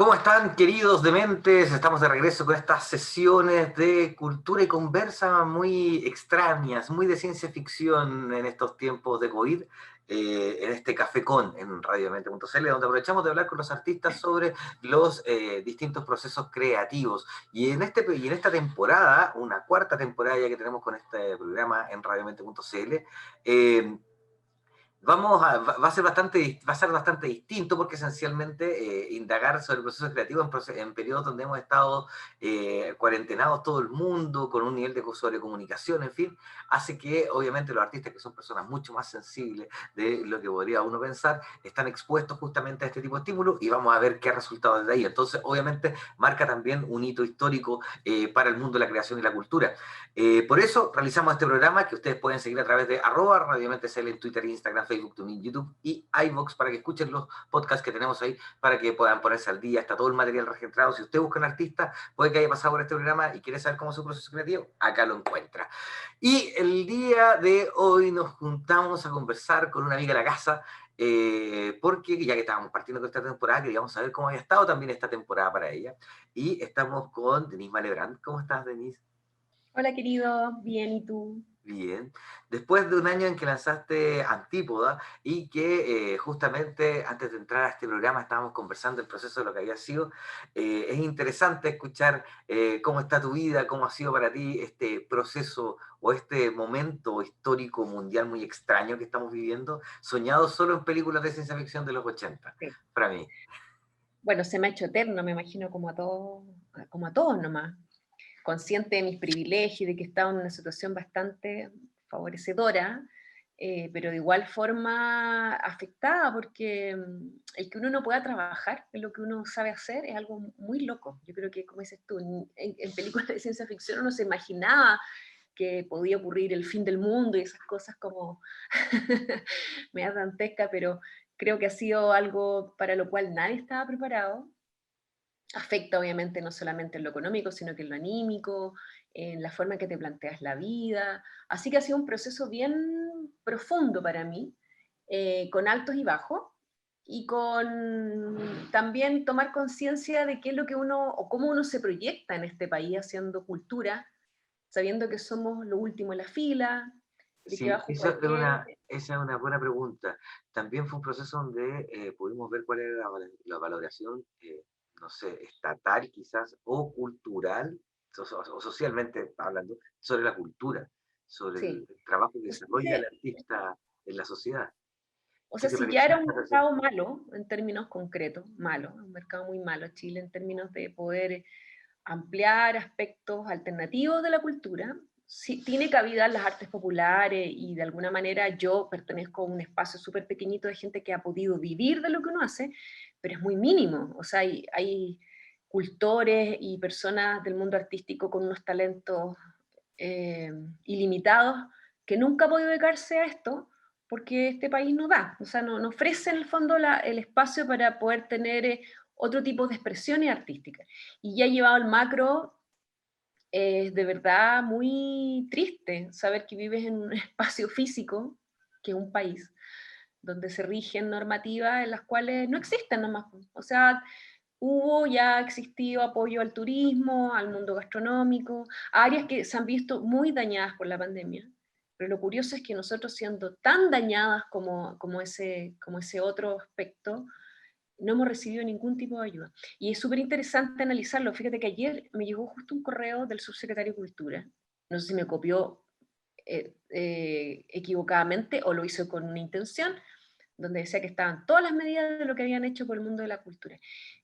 ¿Cómo están, queridos dementes? Estamos de regreso con estas sesiones de cultura y conversa muy extrañas, muy de ciencia ficción en estos tiempos de COVID, en este Café Con en radiodemente.cl, donde aprovechamos de hablar con los artistas sobre los distintos procesos creativos. Y en esta temporada, una cuarta temporada ya que tenemos con este programa en radiodemente.cl, va a ser bastante distinto porque esencialmente indagar sobre el proceso creativo en periodos donde hemos estado cuarentenados todo el mundo, con un nivel de sobrecomunicación, en fin, hace que obviamente los artistas, que son personas mucho más sensibles de lo que podría uno pensar, están expuestos justamente a este tipo de estímulos y vamos a ver qué resultados de ahí. Entonces, obviamente, marca también un hito histórico para el mundo de la creación y la cultura. Por eso realizamos este programa que ustedes pueden seguir a través de @radiodemente.cl en Twitter, Instagram, Facebook, TuneIn, YouTube y iVoox para que escuchen los podcasts que tenemos ahí para que puedan ponerse al día. Está todo el material registrado. Si usted busca un artista, puede que haya pasado por este programa y quiere saber cómo es su proceso creativo, acá lo encuentra. Y el día de hoy nos juntamos a conversar con una amiga de la casa, porque ya que estábamos partiendo con esta temporada, queríamos saber cómo había estado también esta temporada para ella. Y estamos con Denise Malebrand. ¿Cómo estás, Denise? Hola querido, bien, ¿y tú? Bien. Después de un año en que lanzaste Antípoda y que justamente antes de entrar a este programa estábamos conversando el proceso de lo que había sido, es interesante escuchar cómo está tu vida, cómo ha sido para ti este proceso o este momento histórico mundial muy extraño que estamos viviendo, soñado solo en películas de ciencia ficción de los 80, Sí. para mí. Bueno, se me ha hecho eterno, me imagino como a todos nomás, consciente de mis privilegios, de que estaba en una situación bastante favorecedora, pero de igual forma afectada, porque el que uno no pueda trabajar en lo que uno sabe hacer es algo muy loco. Yo creo que, como dices tú, en películas de ciencia ficción uno se imaginaba que podía ocurrir el fin del mundo y esas cosas como media dantesca, pero creo que ha sido algo para lo cual nadie estaba preparado. Afecta obviamente no solamente en lo económico, sino que en lo anímico, en la forma en que te planteas la vida. Así que ha sido un proceso bien profundo para mí, con altos y bajos, y con también tomar conciencia de qué es lo que uno, o cómo uno se proyecta en este país haciendo cultura, sabiendo que somos lo último en la fila, de que Sí, bajo cualquier... esa es una buena pregunta. También fue un proceso donde pudimos ver cuál era la valoración, no sé, estatal quizás, o cultural, o socialmente hablando, sobre la cultura, sobre Sí. el trabajo que desarrolla el Entonces, artista en la sociedad. o ¿Qué sea, te si ya pareció era un esta mercado percepción? malo, en términos concretos, malo, un mercado muy malo Chile en términos de poder ampliar aspectos alternativos de la cultura, sí, tiene cabida en las artes populares y de alguna manera yo pertenezco a un espacio súper pequeñito de gente que ha podido vivir de lo que uno hace, pero es muy mínimo. O sea, hay cultores y personas del mundo artístico con unos talentos eh, ilimitados que nunca ha podido dedicarse a esto porque este país no da, o sea, no ofrece en el fondo el espacio para poder tener otro tipo de expresiones artísticas. Y ya llevado al macro, es de verdad muy triste saber que vives en un espacio físico, que es un país, donde se rigen normativas en las cuales no existen nomás. O sea, ya ha existido apoyo al turismo, al mundo gastronómico, a áreas que se han visto muy dañadas por la pandemia. Pero lo curioso es que nosotros, siendo tan dañadas como ese otro aspecto, no hemos recibido ningún tipo de ayuda. Y es súper interesante analizarlo. Fíjate que ayer me llegó justo un correo del subsecretario de Cultura. No sé si me copió equivocadamente o lo hizo con una intención, donde decía que estaban todas las medidas de lo que habían hecho por el mundo de la cultura.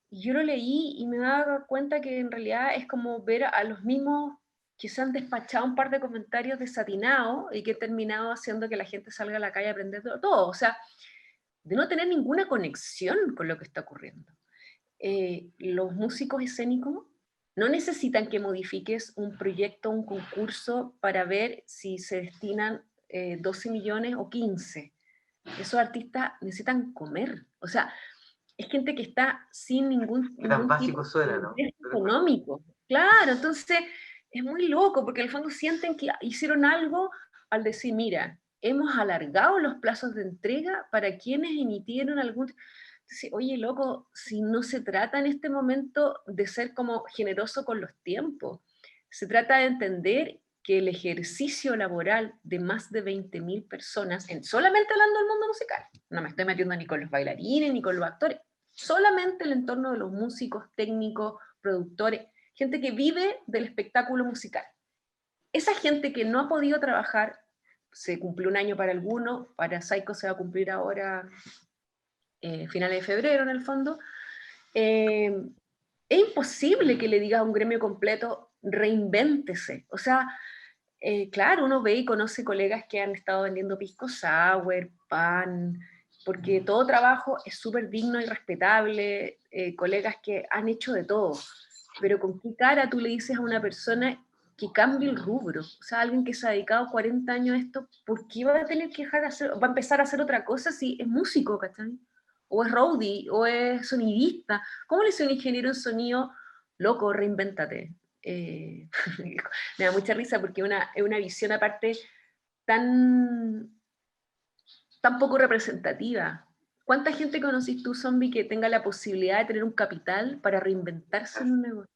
Y yo lo leí y me daba cuenta que en realidad es como ver a los mismos que se han despachado un par de comentarios desatinados y que han terminado haciendo que la gente salga a la calle a aprender todo. O sea, de no tener ninguna conexión con lo que está ocurriendo. Los músicos escénicos no necesitan que modifiques un proyecto, un concurso para ver si se destinan 12 millones o 15. Esos artistas necesitan comer. O sea, es gente que está sin ¿Qué tan ningún tipo básico de suena, no? ingreso económico. Claro, entonces es muy loco porque en el fondo sienten que hicieron algo al decir, mira, hemos alargado los plazos de entrega para quienes emitieron algún... Entonces, oye, loco, si no se trata en este momento de ser como generoso con los tiempos, se trata de entender que el ejercicio laboral de más de 20.000 personas, solamente hablando del mundo musical, no me estoy metiendo ni con los bailarines ni con los actores, solamente el entorno de los músicos, técnicos, productores, gente que vive del espectáculo musical. Esa gente que no ha podido trabajar, se cumplió un año para algunos, para Psycho se va a cumplir ahora finales de febrero en el fondo, es imposible que le digas a un gremio completo, reinvéntese. O sea, claro, uno ve y conoce colegas que han estado vendiendo pisco sour, pan, porque todo trabajo es súper digno y respetable, colegas que han hecho de todo, pero ¿con qué cara tú le dices a una persona que cambie el rubro? O sea, alguien que se ha dedicado 40 años a esto, ¿por qué va a tener que dejar de hacer, va a empezar a hacer otra cosa si es músico, ¿cachai? O es roadie, o es sonidista. ¿Cómo le dice a un ingeniero en sonido, loco, reinvéntate? Me da mucha risa porque es una visión aparte tan, tan poco representativa. ¿Cuánta gente conocís tú, zombie, que tenga la posibilidad de tener un capital para reinventarse en un negocio?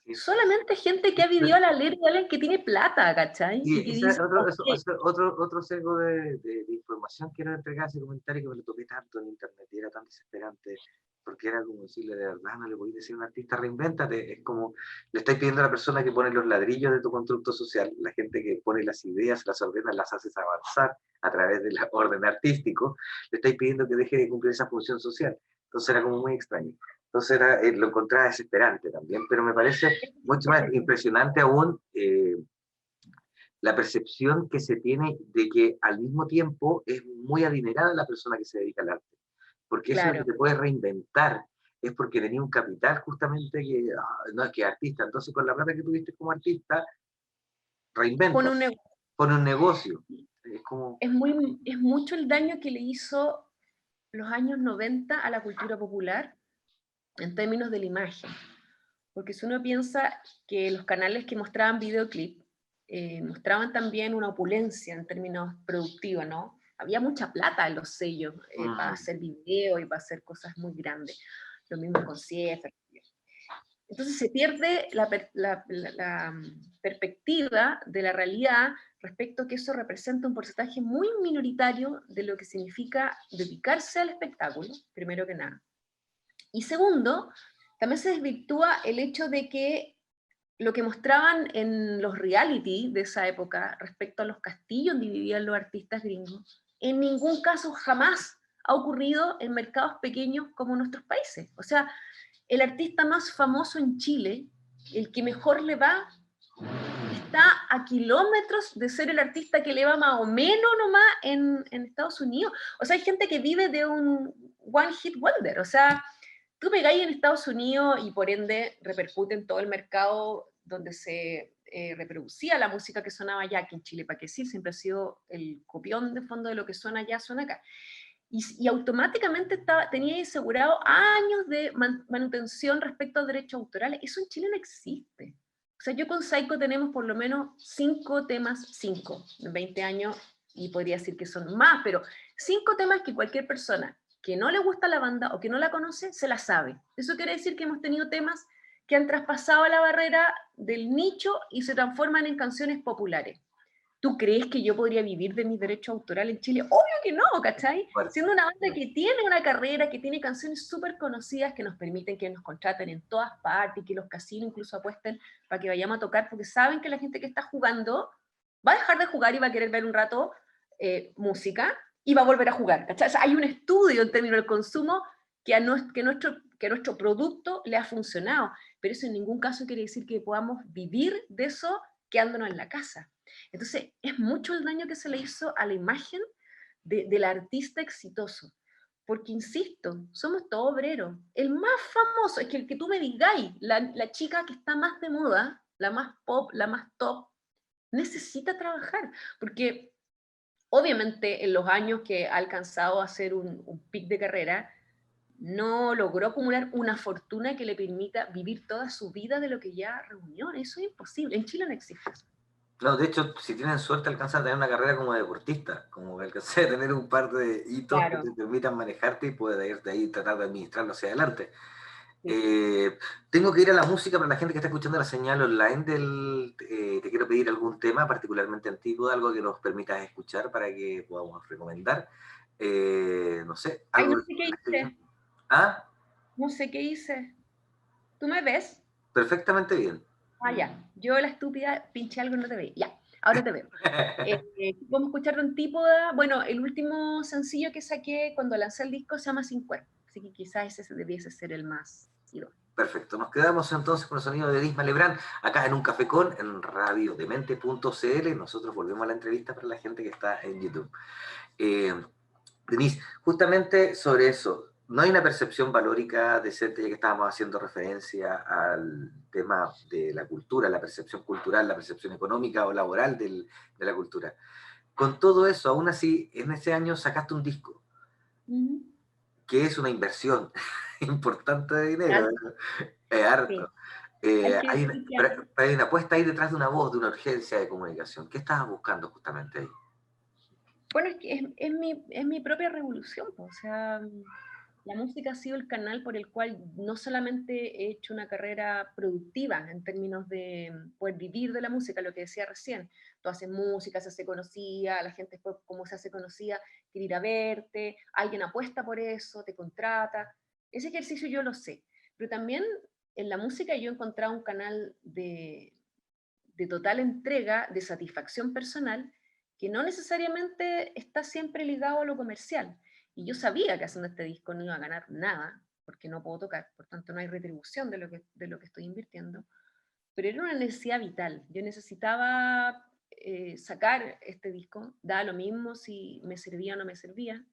Sí. Solamente gente que ha vivido a la ley de alguien que tiene plata, ¿cachai? Y Y que ese es dice, otro, ok, otro sesgo de información que era entregar ese comentario que me lo topé tanto en internet y era tan desesperante, porque era como decirle, de verdad, no le podéis decir a un artista, reinvéntate. Es como le estáis pidiendo a la persona que pone los ladrillos de tu constructo social, la gente que pone las ideas, las ordena, las haces avanzar a través del orden artístico, le estáis pidiendo que deje de cumplir esa función social. Entonces era como muy extraño. Entonces era, lo encontraba desesperante también, pero me parece mucho más impresionante aún la percepción que se tiene de que al mismo tiempo es muy adinerada la persona que se dedica al arte, porque eso es lo claro, que te puede reinventar, es porque tenía un capital justamente que, no es que artista, entonces con la plata que tuviste como artista, pone reinventa, un negocio. pone un negocio, es como... Es mucho el daño que le hizo los años 90 a la cultura popular en términos de la imagen. Porque si uno piensa que los canales que mostraban videoclip mostraban también una opulencia en términos productivos, ¿no? Había mucha plata en los sellos para hacer video y para hacer cosas muy grandes. Lo mismo con Ciefer. Entonces se pierde la perspectiva de la realidad respecto a que eso representa un porcentaje muy minoritario de lo que significa dedicarse al espectáculo, primero que nada. Y segundo, también se desvirtúa el hecho de que lo que mostraban en los reality de esa época respecto a los castillos donde vivían los artistas gringos, en ningún caso jamás ha ocurrido en mercados pequeños como nuestros países. O sea, el artista más famoso en Chile, el que mejor le va, está a kilómetros de ser el artista que le va más o menos nomás en Estados Unidos. O sea, hay gente que vive de un one hit wonder. O sea, tú pegáis en Estados Unidos y por ende repercute en todo el mercado donde se reproducía la música que sonaba allá, aquí en Chile, para que sí, siempre ha sido el copión de fondo de lo que suena allá, suena acá. Y automáticamente tenía asegurado años de manutención respecto a derechos autorales. Eso en Chile no existe. O sea, yo con Saiko tenemos por lo menos 5 temas, 5, en 20 años, y podría decir que son más, pero 5 temas que cualquier persona que no le gusta la banda o que no la conoce, se la sabe. Eso quiere decir que hemos tenido temas que han traspasado la barrera del nicho y se transforman en canciones populares. ¿Tú crees que yo podría vivir de mis derechos autorales en Chile? Obvio que no, ¿cachai? Fuerza. Siendo una banda que tiene una carrera, que tiene canciones súper conocidas que nos permiten que nos contraten en todas partes, que los casinos incluso apuesten para que vayamos a tocar, porque saben que la gente que está jugando va a dejar de jugar y va a querer ver un rato música y va a volver a jugar, ¿cachai? O sea, hay un estudio en términos del consumo que nuestro producto le ha funcionado, pero eso en ningún caso quiere decir que podamos vivir de eso quedándonos en la casa. Entonces, es mucho el daño que se le hizo a la imagen del artista exitoso. Porque, insisto, somos todos obreros. El más famoso, es que el que tú me digáis, la chica que está más de moda, la más pop, la más top, necesita trabajar. Porque, obviamente, en los años que ha alcanzado a hacer un pic de carrera, no logró acumular una fortuna que le permita vivir toda su vida de lo que ya reunió. Eso es imposible. En Chile no existe eso. No, de hecho, si tienen suerte alcanzan a tener una carrera como deportista, como que alcancé a tener un par de hitos que Claro, te permitan manejarte y puedes ir de ahí tratar de administrarlo hacia adelante. sí. Eh, Tengo que ir a la música para la gente que está escuchando la señal online te quiero pedir algún tema particularmente antiguo, algo que nos permitas escuchar para que podamos recomendar. No sé, Ay, algo no de sé qué la televisión. hice, Ah, no sé qué hice. ¿Tú me ves? perfectamente bien. Ah, ya. Yo, la estúpida, pinché algo y no te veía. Ya, ahora te veo. Vamos a escuchar de Antípoda. Bueno, el último sencillo que saqué cuando lancé el disco se llama Sin Cuerpo, así que quizás ese debiese ser el más idóneo. Perfecto, nos quedamos entonces con el sonido de Disma Lebrán, acá en un cafecón en radiodemente.cl. Nosotros volvemos a la entrevista para la gente que está en YouTube. Eh, Denise, justamente sobre eso, no hay una percepción valórica decente, ya que estábamos haciendo referencia al tema de la cultura, la percepción cultural, la percepción económica o laboral de la cultura. Con todo eso, aún así, en ese año sacaste un disco, Uh -huh. que es una inversión importante de dinero, Alto, es sí. harto. Hay que Hay, decir que pero hay una apuesta ahí detrás de una voz, de una urgencia de comunicación. ¿Qué estabas buscando justamente ahí? bueno, es que es mi propia revolución, po. O sea, la música ha sido el canal por el cual no solamente he hecho una carrera productiva en términos de poder vivir de la música, lo que decía recién, tú haces música, se hace conocida, la gente después, como se hace conocida, quiere ir a verte, alguien apuesta por eso, te contrata, ese ejercicio yo lo sé, pero también en la música yo he encontrado un canal de total entrega, de satisfacción personal, que no necesariamente está siempre ligado a lo comercial. Y yo sabía que haciendo este disco no iba a ganar nada, porque no puedo tocar, por tanto no hay retribución de lo que estoy invirtiendo, pero era una necesidad vital. Yo necesitaba sacar este disco, da lo mismo si me servía o no me servía,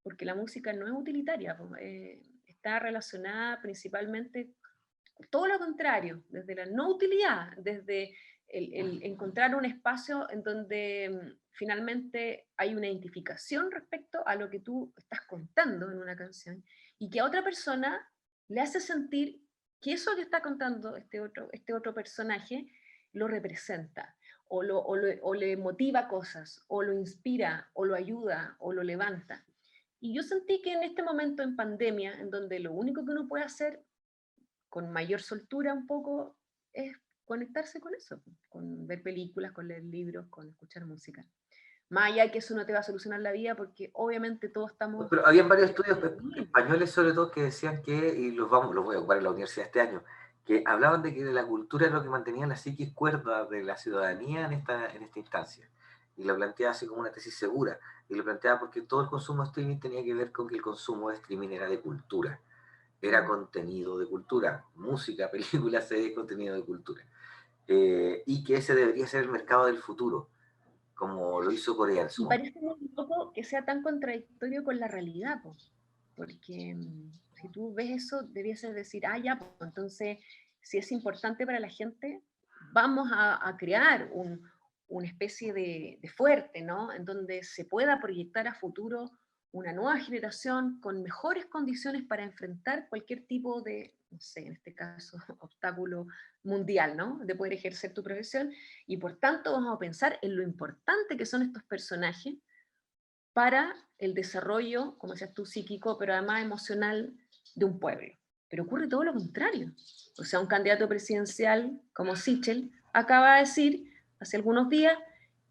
porque la música no es utilitaria, está relacionada principalmente todo lo contrario, desde la no utilidad, desde el encontrar un espacio en donde finalmente hay una identificación respecto a lo que tú estás contando en una canción y que a otra persona le hace sentir que eso que está contando este otro personaje lo representa o le motiva cosas, o lo inspira, o lo ayuda, o lo levanta. Y yo sentí que en este momento en pandemia, en donde lo único que uno puede hacer con mayor soltura un poco es conectarse con eso, con ver películas, con leer libros, con escuchar música. Más allá de que eso no te va a solucionar la vida, porque obviamente todos estamos... Pero habían varios estudios españoles sobre todo que decían que, y los voy a ocupar en la universidad este año, que hablaban de que la cultura es lo que mantenía la psiquis cuerda de la ciudadanía en esta instancia. Y lo planteaba así como una tesis segura. Y lo planteaba porque todo el consumo de streaming tenía que ver con que el consumo de streaming era de cultura. Era contenido de cultura. Música, películas, series, contenido de cultura. Y que ese debería ser el mercado del futuro, como lo hizo Corea en su Y momento. parece muy loco que sea tan contradictorio con la realidad, po, porque si tú ves eso, debiese decir, ah, ya, pues entonces, si es importante para la gente, vamos a crear una especie de fuerte, ¿no? En donde se pueda proyectar a futuro una nueva generación con mejores condiciones para enfrentar cualquier tipo de, no sé, en este caso, obstáculo mundial, ¿no? De poder ejercer tu profesión y por tanto vamos a pensar en lo importante que son estos personajes para el desarrollo, como decías tú, psíquico, pero además emocional de un pueblo. Pero ocurre todo lo contrario. O sea, un candidato presidencial como Sichel acaba de decir hace algunos días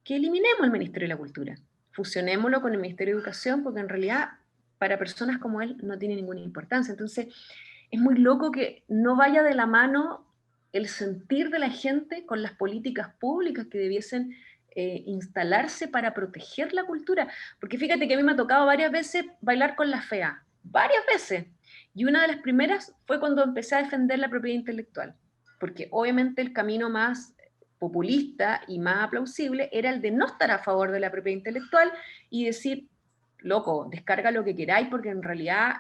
que eliminemos el Ministerio de la Cultura, fusionémoslo con el Ministerio de Educación, porque en realidad para personas como él no tiene ninguna importancia. Entonces, es muy loco que no vaya de la mano el sentir de la gente con las políticas públicas que debiesen instalarse para proteger la cultura. Porque fíjate que a mí me ha tocado varias veces bailar con la fea, varias veces. Y una de las primeras fue cuando empecé a defender la propiedad intelectual. Porque obviamente el camino más populista y más aplausible era el de no estar a favor de la propiedad intelectual y decir, loco, descarga lo que queráis porque en realidad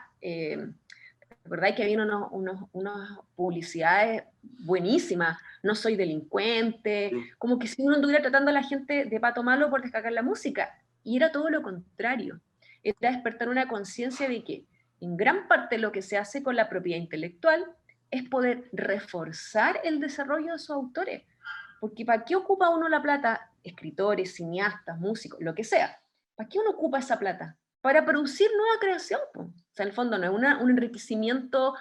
¿verdad? Que había unas publicidades buenísimas, no soy delincuente, Sí. como que si uno estuviera tratando a la gente de pato malo por descargar la música. Y era todo lo contrario, era despertar una conciencia de que en gran parte lo que se hace con la propiedad intelectual es poder reforzar el desarrollo de sus autores, Porque ¿para qué ocupa uno la plata? Escritores, cineastas, músicos, lo que sea. ¿Para qué uno ocupa esa plata? Para producir nueva creación, po. O sea, en el fondo no es un enriquecimiento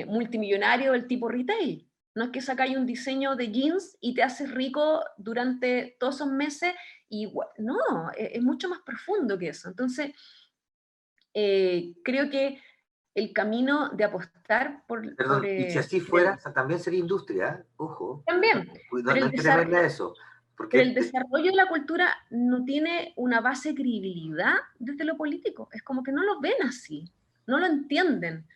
multimillonario del tipo retail. No es que sacáis un diseño de jeans y te haces rico durante todos esos meses, y no, es mucho más profundo que eso. Entonces, creo que el camino de apostar Perdón, y si así fuera, el- o sea, también sería industria, ¿eh? Ojo, también, no, pero no el hay que temerle desarrollo, a eso, pero porque el desarrollo de la cultura no tiene una base de credibilidad desde lo político. Es como que no lo ven así, no lo entienden.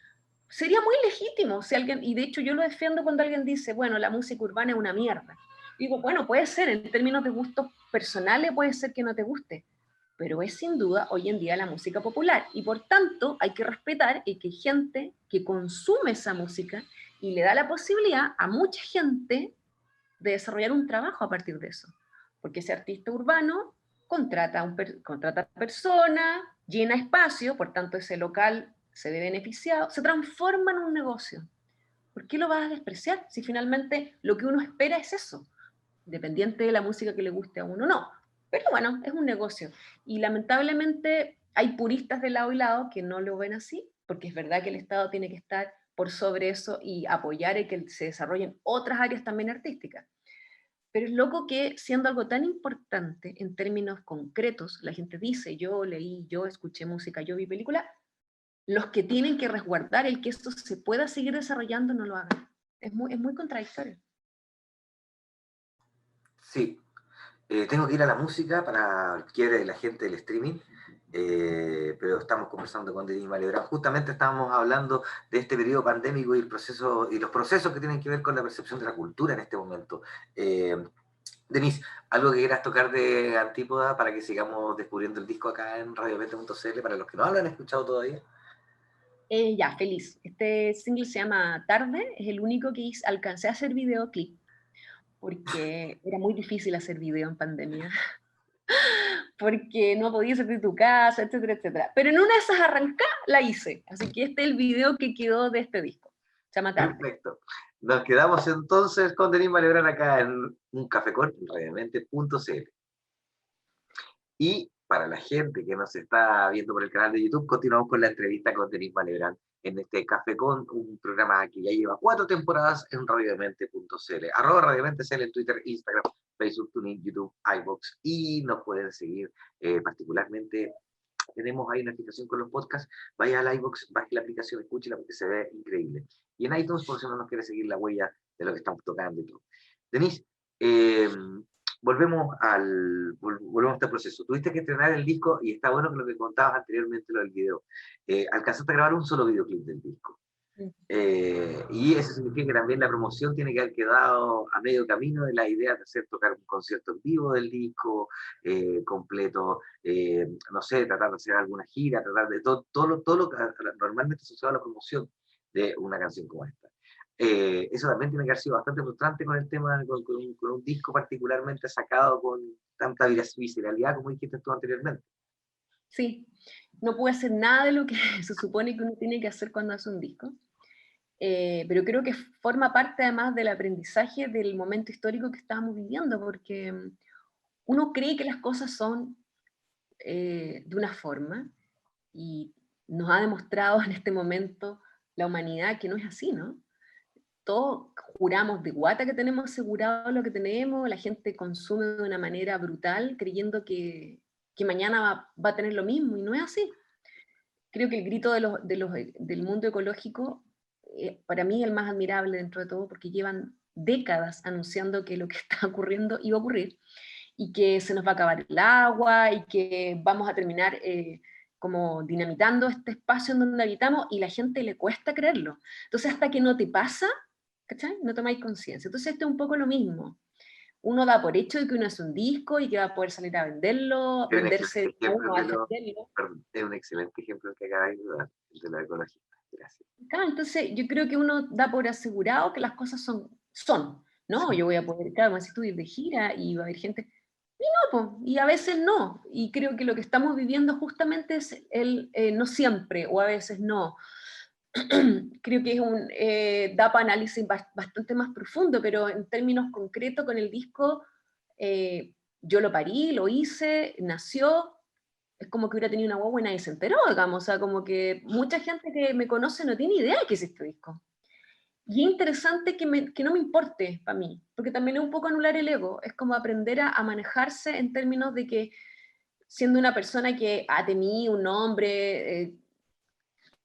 Sería muy legítimo si alguien, y de hecho yo lo defiendo cuando alguien dice, bueno, la música urbana es una mierda. Digo, bueno, puede ser, en términos de gustos personales puede ser que no te guste, pero es sin duda hoy en día la música popular, y por tanto hay que respetar y que hay gente que consume esa música y le da la posibilidad a mucha gente de desarrollar un trabajo a partir de eso. Porque ese artista urbano contrata personas, llena espacio, por tanto ese local se ve beneficiado, se transforma en un negocio. ¿Por qué lo vas a despreciar si finalmente lo que uno espera es eso? Independiente de la música que le guste a uno, no. Pero bueno, es un negocio. Y lamentablemente hay puristas de lado y lado que no lo ven así, porque es verdad que el Estado tiene que estar por sobre eso y apoyar y que se desarrollen otras áreas también artísticas. Pero es loco que siendo algo tan importante en términos concretos, la gente dice, yo leí, yo escuché música, yo vi película, los que tienen que resguardar el que esto se pueda seguir desarrollando no lo hagan. Es muy contradictorio. sí, tengo que ir a la música para el quiebre de la gente del streaming, pero estamos conversando con Denis Malebrán. Justamente estábamos hablando de este periodo pandémico y, el proceso, y los procesos que tienen que ver con la percepción de la cultura en este momento. Denis, ¿algo que quieras tocar de Antípoda para que sigamos descubriendo el disco acá en radiomete.cl para los que no lo han escuchado todavía? Ya, feliz. Este single se llama Tarde, es el único que alcancé a hacer videoclip, porque era muy difícil hacer video en pandemia, porque no podías salir de tu casa, etcétera, etcétera. Pero en una de esas arrancá la hice, así que este es el video que quedó de este disco. Se llama Tarde. Perfecto. Nos quedamos entonces con Denis Malebrán acá en un café con radiomete.cl. Y para la gente que nos está viendo por el canal de YouTube, continuamos con la entrevista con Denis Malebrán en este Café con, un programa que ya lleva 4 temporadas en radiodemente.cl, @radiodemente.cl en Twitter, Instagram, Facebook, TuneIn, YouTube, iVoox, y nos pueden seguir particularmente. Tenemos ahí una aplicación con los podcasts, vaya al iVoox, baje la aplicación, escúchela porque se ve increíble. Y en iTunes, por si no nos quiere seguir la huella de lo que estamos tocando y todo. Denise, eh, volvemos a este proceso. Tuviste que estrenar el disco y está bueno que lo que contabas anteriormente, lo del video. Alcanzaste a grabar un solo videoclip del disco. Y eso significa que también la promoción tiene que haber quedado a medio camino de la idea de hacer tocar un concierto en vivo del disco completo, no sé, tratar de hacer alguna gira, tratar de todo lo que normalmente asociado a la promoción de una canción como esta. Eso también tiene que haber sido bastante frustrante con el tema, con un disco particularmente sacado con tanta visceralidad como dijiste tú anteriormente. Sí, no pude hacer nada de lo que se supone que uno tiene que hacer cuando hace un disco. Pero creo que forma parte además del aprendizaje del momento histórico que estábamos viviendo, porque uno cree que las cosas son de una forma y nos ha demostrado en este momento la humanidad que no es así, ¿no? Todos juramos de guata que tenemos asegurado lo que tenemos, la gente consume de una manera brutal creyendo que mañana va a tener lo mismo y no es así. Creo que el grito del mundo ecológico, para mí es el más admirable dentro de todo, porque llevan décadas anunciando que lo que está ocurriendo iba a ocurrir, y que se nos va a acabar el agua, y que vamos a terminar como dinamitando este espacio en donde habitamos, y la gente le cuesta creerlo. Entonces, hasta que no te pasa, ¿cachai? No tomáis conciencia. Entonces, esto es un poco lo mismo. Uno da por hecho de que uno es un disco y que va a poder salir a venderlo, Es un venderse excelente a ejemplo uno a defenderlo. perdón, es un excelente ejemplo que acabáis de dar, el de la ecología. Gracias. Claro, entonces yo creo que uno da por asegurado que las cosas son, ¿no? Yo voy a poder, claro, como si tú ir de gira y va a haber gente, y no, po, y a veces no, y creo que lo que estamos viviendo justamente es el no siempre, o a veces no. creo que da para análisis bastante más profundo, pero en términos concretos con el disco, yo lo parí, lo hice, nació, es como que hubiera tenido una guagua y nadie se enteró, digamos, o sea, como que mucha gente que me conoce no tiene idea de qué es este disco. Y es interesante que no me importe para mí, porque también es un poco anular el ego, es como aprender a manejarse en términos de que siendo una persona que ha tenido un nombre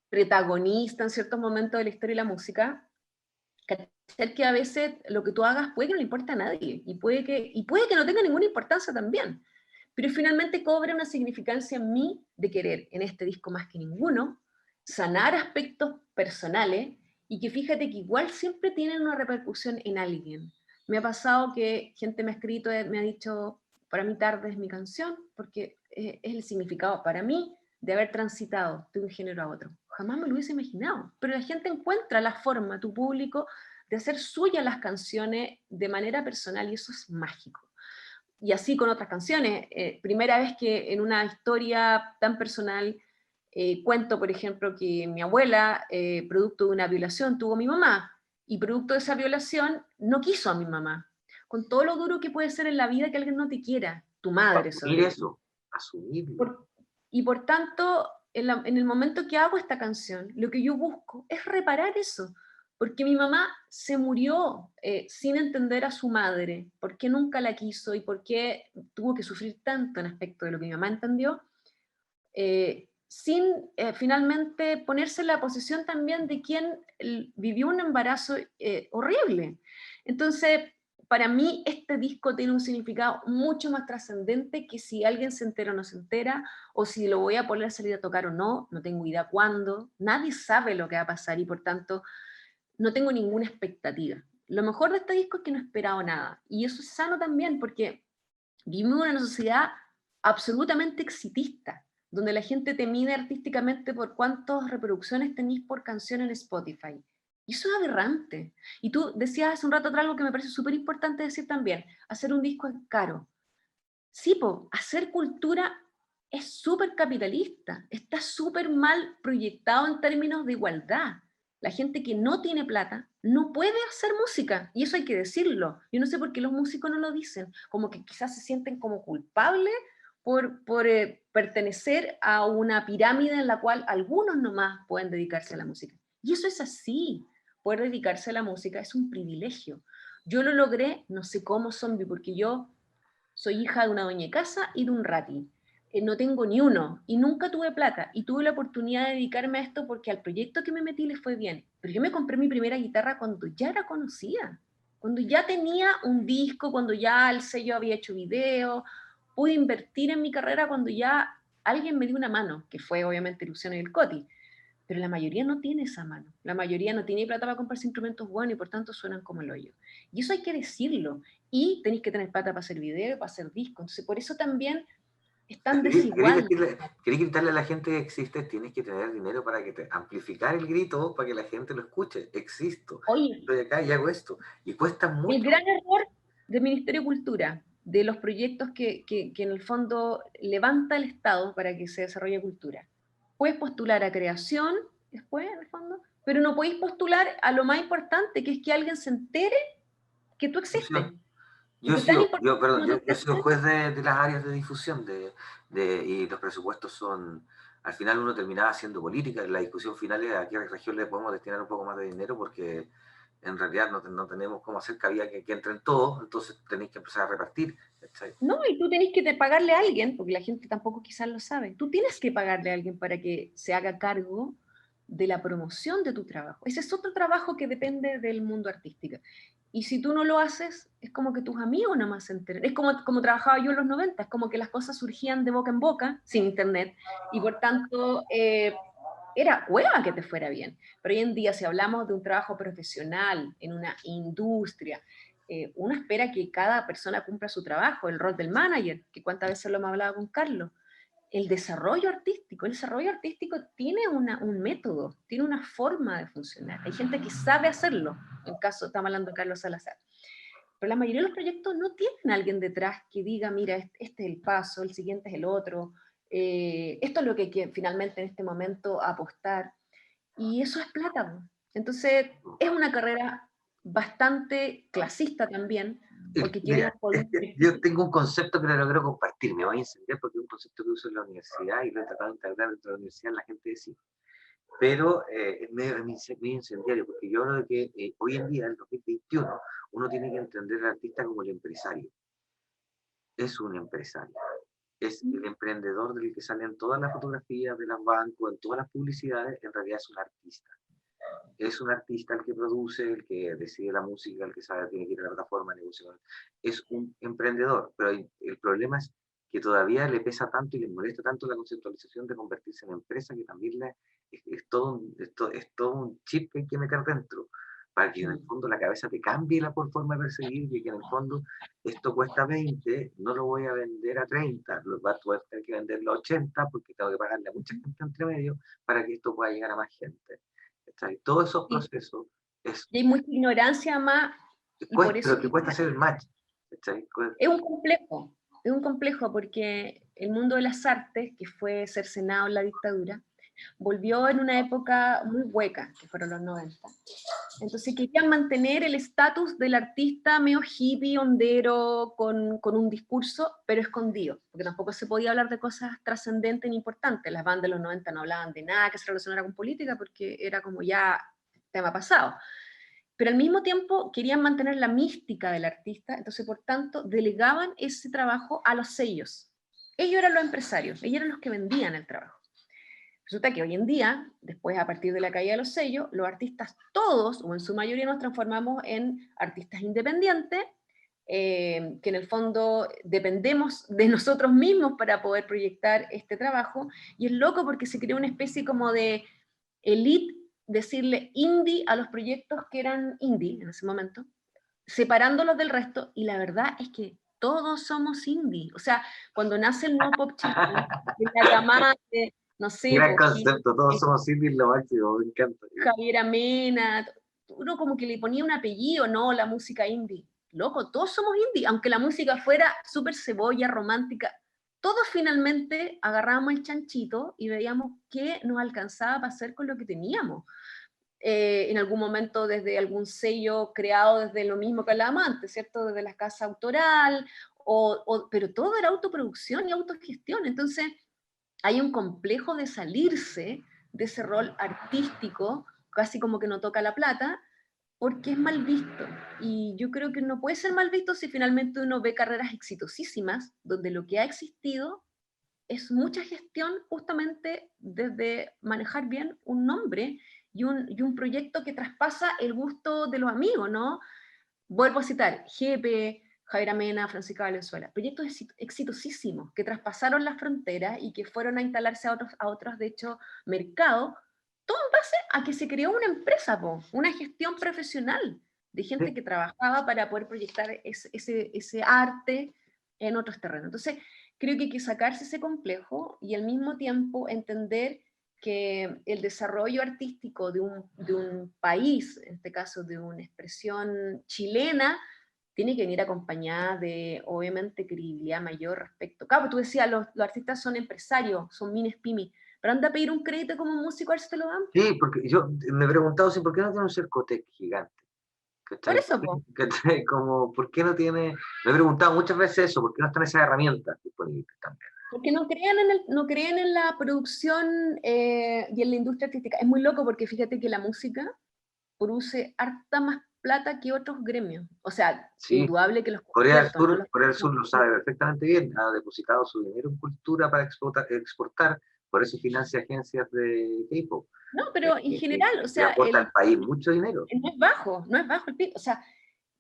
protagonista en ciertos momentos de la historia de la música, cachar que a veces lo que tú hagas puede que no le importe a nadie, y puede que no tenga ninguna importancia también, pero finalmente cobra una significancia en mí de querer, en este disco más que ninguno, sanar aspectos personales, y que fíjate que igual siempre tienen una repercusión en alguien. Me ha pasado que gente me ha escrito, me ha dicho, para mí Tarde es mi canción, porque es el significado para mí de haber transitado de un género a otro. Jamás me lo hubiese imaginado, pero la gente encuentra la forma, tu público, de hacer suyas las canciones de manera personal, y eso es mágico. Y así con otras canciones. Primera vez que en una historia tan personal cuento, por ejemplo, que mi abuela, producto de una violación, tuvo a mi mamá, y producto de esa violación no quiso a mi mamá. Con todo lo duro que puede ser en la vida que alguien no te quiera, tu madre Asumir sobre todo. eso, asumirlo. Y por tanto, en el momento que hago esta canción, lo que yo busco es reparar eso, porque mi mamá se murió sin entender a su madre, por qué nunca la quiso y por qué tuvo que sufrir tanto en aspecto de lo que mi mamá entendió, sin finalmente ponerse en la posición también de quien vivió un embarazo horrible. Entonces, para mí este disco tiene un significado mucho más trascendente que si alguien se entera o no se entera, o si lo voy a poder salir a tocar o no, no tengo idea cuándo, nadie sabe lo que va a pasar, y por tanto no tengo ninguna expectativa. Lo mejor de este disco es que no he esperado nada, y eso es sano también, porque vivimos en una sociedad absolutamente exitista, donde la gente te mide artísticamente por cuántas reproducciones tenéis por canción en Spotify. Y eso es aberrante. Y tú decías hace un rato atrás algo que me parece súper importante decir también: hacer un disco es caro. Sí, po, hacer cultura es súper capitalista, está súper mal proyectado en términos de igualdad. La gente que no tiene plata no puede hacer música, y eso hay que decirlo. Yo no sé por qué los músicos no lo dicen, como que quizás se sienten como culpables por pertenecer a una pirámide en la cual algunos nomás pueden dedicarse a la música. Y eso es así, poder dedicarse a la música es un privilegio. Yo lo logré, no sé cómo, zombie, porque yo soy hija de una doña de casa y de un rati. No tengo ni uno y nunca tuve plata, y tuve la oportunidad de dedicarme a esto porque al proyecto que me metí le fue bien. Pero yo me compré mi primera guitarra cuando ya era conocida, cuando ya tenía un disco, cuando ya el sello había hecho video. Pude invertir en mi carrera cuando ya alguien me dio una mano, que fue obviamente Ilusión y el Coti. Pero la mayoría no tiene esa mano. La mayoría no tiene plata para comprarse instrumentos buenos, y por tanto suenan como el hoyo. Y eso hay que decirlo. Y tenéis que tener plata para hacer video, para hacer disco. Entonces, por eso también es tan desigual. ¿Querés gritarle a la gente que existe? Tienes que tener dinero para que amplificar el grito para que la gente lo escuche. Existo. Oye, Estoy acá y hago esto. Y cuesta el mucho. gran error del Ministerio de Cultura, de los proyectos que en el fondo levanta el Estado para que se desarrolle cultura. Puedes postular a creación después, en el fondo, pero no podéis postular a lo más importante, que es que alguien se entere que tú existes. Yo he Porque tan sido, importante yo, perdón, como tú yo he sido existes. juez de las áreas de difusión y los presupuestos son, al final uno terminaba haciendo política. La discusión final es a qué región le podemos destinar un poco más de dinero, porque en realidad no tenemos cómo hacer cabida que entren todos, entonces tenéis que empezar a repartir. ¿Cachai? No, y tú tenés que pagarle a alguien, porque la gente tampoco quizás lo sabe. Tú tienes que pagarle a alguien para que se haga cargo de la promoción de tu trabajo. Ese es otro trabajo que depende del mundo artístico. Y si tú no lo haces, es como que tus amigos nomás se enteren. Es como trabajaba yo en los 90, es como que las cosas surgían de boca en boca, sin internet, y por tanto era hueva que te fuera bien. Pero hoy en día, si hablamos de un trabajo profesional en una industria, uno espera que cada persona cumpla su trabajo, el rol del manager, que cuántas veces lo hemos hablado con Carlos. El desarrollo artístico tiene un método, tiene una forma de funcionar. Hay gente que sabe hacerlo, en caso, estamos hablando de Carlos Salazar. Pero la mayoría de los proyectos no tienen a alguien detrás que diga, mira, este es el paso, el siguiente es el otro, esto es lo que hay que finalmente en este momento apostar. y eso es plata, po. Entonces, es una carrera bastante clasista también, porque tiene Mira, un poder. yo tengo un concepto que lo quiero compartir, me voy a incendiar porque es un concepto que uso en la universidad y lo he tratado de integrar dentro de la universidad en la gente de sí. Pero es medio incendiario, porque yo hablo de que hoy en día, en 2021, uno tiene que entender al artista como el empresario. Es un empresario. Es el emprendedor del que sale en todas las fotografías de las bancos, en todas las publicidades, en realidad es un artista. Es un artista el que produce, el que decide la música, el que sabe, tiene que ir a la plataforma, negocio. Es un emprendedor, pero el problema es que todavía le pesa tanto y le molesta tanto la conceptualización de convertirse en empresa que también es todo un chip que hay que meter dentro para que en el fondo la cabeza te cambie la forma de perseguir y que en el fondo esto cuesta 20, no lo voy a vender a 30, lo vas a tener que venderlo a 80 porque tengo que pagarle a mucha gente entre medio para que esto pueda llegar a más gente. Todos esos Sí, procesos es, y hay mucha ignorancia más, y por eso pero que cuesta hacer el match. ¿Cachai? es un complejo porque el mundo de las artes, que fue cercenado en la dictadura, volvió en una época muy hueca, que fueron los 90. Entonces querían mantener el estatus del artista medio hippie, hondero, con un discurso, pero escondido, porque tampoco se podía hablar de cosas trascendentes ni importantes. Las bandas de los 90 no hablaban de nada que se relacionara con política, porque era como ya tema pasado. Pero al mismo tiempo querían mantener la mística del artista, entonces por tanto delegaban ese trabajo a los sellos. Ellos eran los empresarios, ellos eran los que vendían el trabajo. Resulta que hoy en día, después a partir de la caída de los sellos, los artistas todos, o en su mayoría, nos transformamos en artistas independientes, que en el fondo dependemos de nosotros mismos para poder proyectar este trabajo, y es loco porque se creó una especie como de elite, decirle indie a los proyectos que eran indie en ese momento, separándolos del resto, y la verdad es que todos somos indie. O sea, cuando nace el nuevo pop chileno, de la camada de, no sé, Gran pues, concepto, todos somos indies, lo máximo, me encanta. Javier Amena, uno como que le ponía un apellido, ¿no? La música indie. Loco, todos somos indie, aunque la música fuera súper cebolla, romántica, todos finalmente agarrábamos el chanchito y veíamos qué nos alcanzaba para hacer con lo que teníamos. En algún momento desde algún sello creado desde lo mismo que hablábamos antes, ¿cierto? Desde la casa autoral, pero todo era autoproducción y autogestión. Entonces, hay un complejo de salirse de ese rol artístico, casi como que no toca la plata, porque es mal visto. Y yo creo que no puede ser mal visto si finalmente uno ve carreras exitosísimas, donde lo que ha existido es mucha gestión justamente desde manejar bien un nombre y un proyecto que traspasa el gusto de los amigos, ¿no? Vuelvo a citar, GP, Javier Amena, Francisca Valenzuela, proyectos exitosísimos que traspasaron las fronteras y que fueron a instalarse a otros de hecho, mercados, todo en base a que se creó una empresa, una gestión profesional de gente Sí, que trabajaba para poder proyectar ese arte en otros terrenos. Entonces, creo que hay que sacarse ese complejo y al mismo tiempo entender que el desarrollo artístico de un país, en este caso de una expresión chilena, tiene que venir acompañada de, obviamente, credibilidad mayor respecto. Claro, tú decías, los artistas son empresarios, son mines pymes, pero anda a pedir un crédito como músico, a ver si te lo dan. sí, porque yo me he preguntado si por qué no tiene un Cercotec gigante. Por ¿Cachai? eso, po. ¿Cachai? Como, ¿por qué no tiene? Me he preguntado muchas veces eso, ¿por qué no están esas herramientas disponibles también? Porque no creen en la producción y en la industria artística. Es muy loco porque fíjate que la música produce harta más plata que otros gremios. O sea, Sí, indudable que los conciertos, ¿no? Corea del Sur lo sabe perfectamente bien, ha depositado su dinero en cultura para exportar, por eso financia agencias de K-pop, No, pero en general, o le sea, aporta al país mucho dinero. no es bajo el PIB. O sea,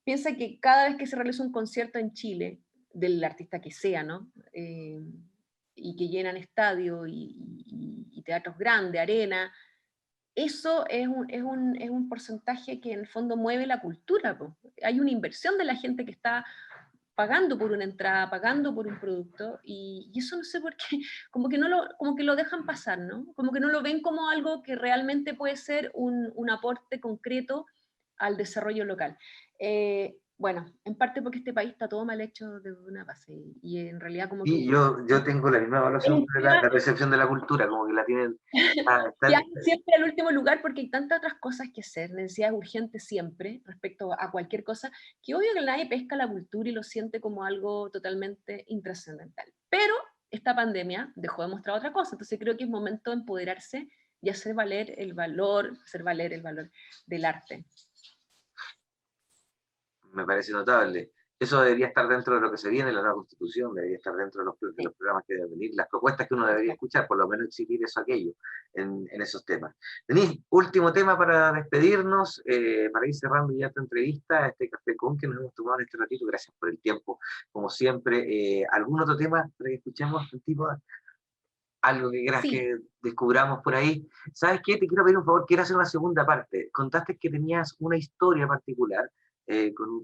piensa que cada vez que se realiza un concierto en Chile, del artista que sea, ¿no? Y que llenan estadios y teatros grandes, arena, eso es un porcentaje que en el fondo mueve la cultura, po. Hay una inversión de la gente que está pagando por una entrada, pagando por un producto, y eso no sé por qué, como que lo dejan pasar, ¿no? Como que no lo ven como algo que realmente puede ser un aporte concreto al desarrollo local. bueno, en parte porque este país está todo mal hecho de una base, y en realidad como que Y yo tengo la misma es evaluación un sobre tema la recepción de la cultura, como que la tienen... que hay siempre al último lugar porque hay tantas otras cosas que hacer, necesidades urgentes siempre respecto a cualquier cosa, que obvio que nadie pesca la cultura y lo siente como algo totalmente intrascendental. Pero esta pandemia dejó de mostrar otra cosa, entonces creo que es momento de empoderarse y hacer valer el valor del arte. Me parece notable. Eso debería estar dentro de lo que se viene, la nueva constitución, debería estar dentro de los programas que deben venir, las propuestas que uno debería escuchar, por lo menos exigir eso, aquello, en esos temas. Denis, último tema para despedirnos, para ir cerrando ya esta entrevista, este café con que nos hemos tomado en este ratito. Gracias por el tiempo, como siempre. ¿Algún otro tema para que escuchemos, tipo, algo que quieras Sí, que descubramos por ahí? ¿Sabes qué? Te quiero pedir un favor, quiero hacer una segunda parte. Contaste que tenías una historia particular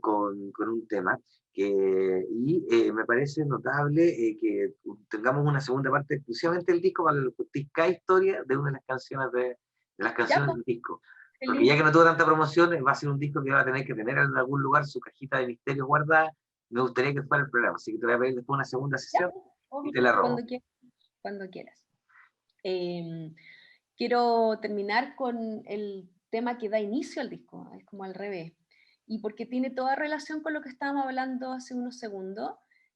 con un tema, y me parece notable que tengamos una segunda parte exclusivamente del disco para que lo contéis cada historia de una de las ya, canciones pues, del disco. Porque ya feliz. que no tuvo tanta promoción, va a ser un disco que va a tener que tener en algún lugar su cajita de misterio guardada. Me gustaría que fuera el programa, así que te voy a pedir después una segunda Ya, sesión pues, y obvio, te la cuando robo. quieras. Cuando quieras. Eh, Quiero terminar con el tema que da inicio al disco, es como al revés, y porque tiene toda relación con lo que estábamos hablando hace unos segundos.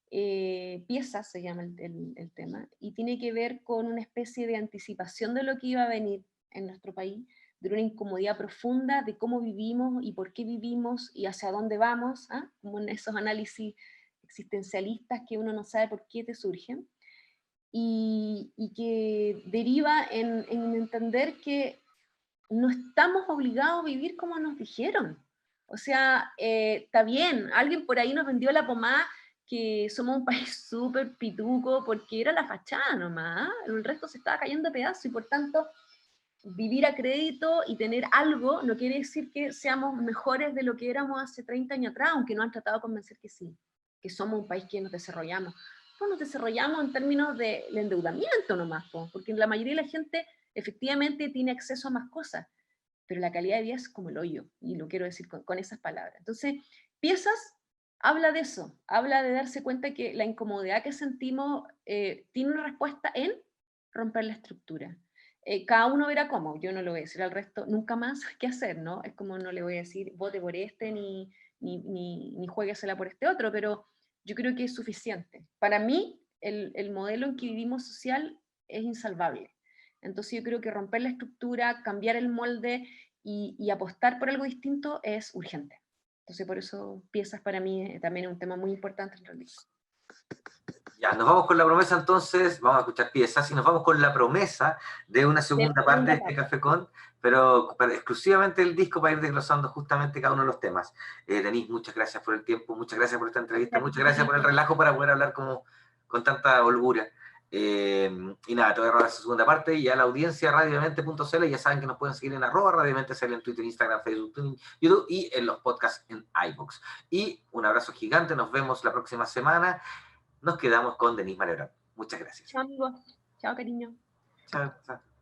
Piezas se llama el tema, y tiene que ver con una especie de anticipación de lo que iba a venir en nuestro país, de una incomodidad profunda de cómo vivimos y por qué vivimos y hacia dónde vamos, ¿ah? Como en esos análisis existencialistas que uno no sabe por qué te surgen, y que deriva en entender que no estamos obligados a vivir como nos dijeron. O sea, está bien, alguien por ahí nos vendió la pomada que somos un país súper pituco porque era la fachada nomás, ¿ah? El resto se estaba cayendo a pedazos y por tanto vivir a crédito y tener algo no quiere decir que seamos mejores de lo que éramos hace 30 años atrás, aunque nos han tratado de convencer que sí, que somos un país que nos desarrollamos. Pues nos desarrollamos en términos del endeudamiento nomás, porque la mayoría de la gente efectivamente tiene acceso a más cosas, pero la calidad de vida es como el hoyo, y lo quiero decir con esas palabras. Entonces, Piezas habla de eso, habla de darse cuenta que la incomodidad que sentimos tiene una respuesta en romper la estructura. Cada uno verá cómo, yo no le voy a decir al resto nunca más qué hacer, ¿no? Es como no le voy a decir vote por este ni jueguesela por este otro, pero yo creo que es suficiente. Para mí, el modelo en que vivimos social es insalvable. Entonces yo creo que romper la estructura, cambiar el molde y apostar por algo distinto es urgente. Entonces por eso Piezas para mí también es un tema muy importante en realidad. Ya, nos vamos con la promesa entonces, vamos a escuchar piezas y nos vamos con la promesa de una De la segunda parte de segunda este parte. Café Con, pero exclusivamente el disco para ir desglosando justamente cada uno de los temas. Denise, muchas gracias por el tiempo, muchas gracias por esta entrevista, muchas gracias por el relajo para poder hablar como, con tanta holgura. Y nada, te voy a robar esa segunda parte y a la audiencia radiomente.cl, ya saben que nos pueden seguir en @radiomente.cl en Twitter, Instagram, Facebook, YouTube y en los podcasts en iVoox. Y un abrazo gigante, nos vemos la próxima semana. Nos quedamos con Denise Malherón. Muchas gracias. Chao amigos, chao cariño. Chao. Chao.